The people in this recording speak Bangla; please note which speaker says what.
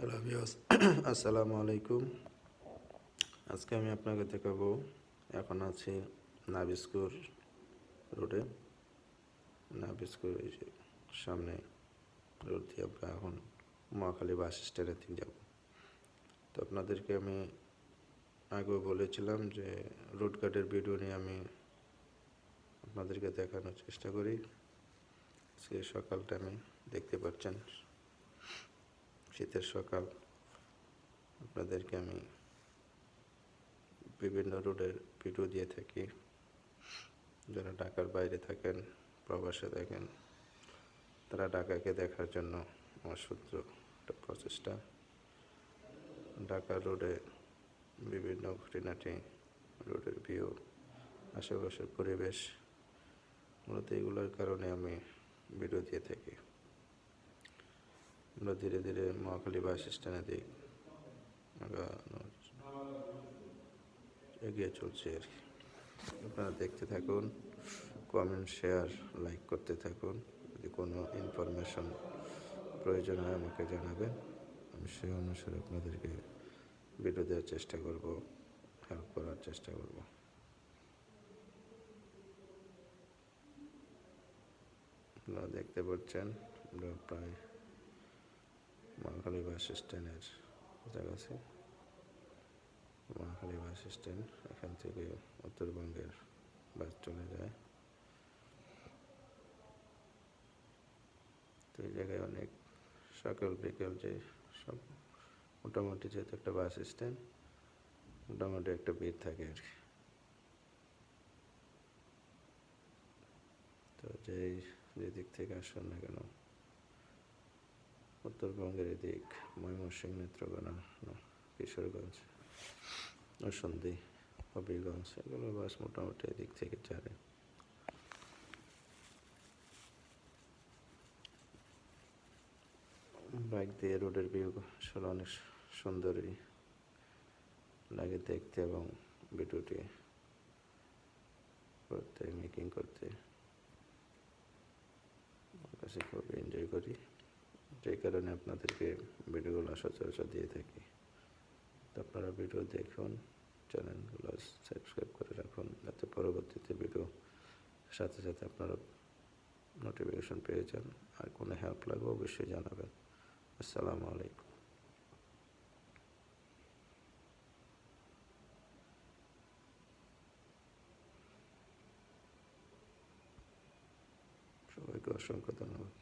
Speaker 1: হ্যালো ভিউয়ার্স, আসসালামু আলাইকুম। আজকে আমি আপনাকে দেখাবো, এখন আছি নাবিস্কুর রোডে। নাবিস্কুর এই যে সামনে রোড দিয়ে আমরা এখন মহাখালী বাস স্ট্যান্ডের দিকে যাব। তো আপনাদেরকে আমি আগেও বলেছিলাম যে রোড গার্ডের ভিডিও নিয়ে আমি আপনাদেরকে দেখানোর চেষ্টা করি। আজকে সকালটা আমি দেখতে পাচ্ছেন, শীতের সকাল। আপনাদেরকে আমি বিভিন্ন রোডের ভিডিও দিয়ে থাকি। যারা ঢাকার বাইরে থাকেন, প্রবাসে থাকেন, তারা ঢাকাকে দেখার জন্য আমার সূত্র একটা প্রচেষ্টা। ঢাকার রোডে বিভিন্ন খুঁটিনাটি রোডের ভিউ, আশেপাশের পরিবেশ, মূলত এগুলোর কারণে আমি ভিডিও দিয়ে থাকি। আমরা ধীরে ধীরে মহাখালী বাস স্ট্যান্ডের দিকে এগিয়ে চলছি আর কি। আপনারা দেখতে থাকুন, কমেন্ট, শেয়ার, লাইক করতে থাকুন। যদি কোনো ইনফরমেশন প্রয়োজন হয় আমাকে জানাবেন, আমি সেই অনুসারে আপনাদেরকে ভিডিও দেওয়ার চেষ্টা করব, হেল্প করার চেষ্টা করব। আপনারা দেখতে পাচ্ছেন আমরা প্রায় মহাখালী বাস স্ট্যান্ডের কাছাকাছি। মহাখালী বাস স্ট্যান্ড, এখান থেকে উত্তরবঙ্গের বাস চলে যায়। তো এই জায়গায় অনেক সকাল বিকেল যে সব মোটামুটি, যেহেতু একটা বাস স্ট্যান্ড, মোটামুটি একটা ভিড় থাকে আর কি। তো যে দিক থেকে আসুন না কেন, উত্তরবঙ্গের এদিক ময়মনসিংহ, নেত্রকোনা, কিশোরগঞ্জ, নরসিংদী, হবিগঞ্জ, এগুলো বাস মোটামুটি এদিক থেকে ছাড়ে। বাইক দিয়ে রোডের ভিউ আসলে অনেক সুন্দরই লাগে দেখতে, এবং ভিডিওটি করতে, মেকিং করতে আমার কাছে খুব এনজয় করি। সেই কারণে আপনাদেরকে ভিডিওগুলো সচরাচর দিয়ে থাকি। তো আপনারা ভিডিও দেখুন, চ্যানেলগুলো সাবস্ক্রাইব করে রাখুন, যাতে পরবর্তীতে ভিডিও সাথে সাথে আপনারা নোটিফিকেশন পেয়ে যান। আর কোনো হেল্প লাগবে অবশ্যই জানাবেন। আসসালামু আলাইকুম। সবাইকে অসংখ্য ধন্যবাদ।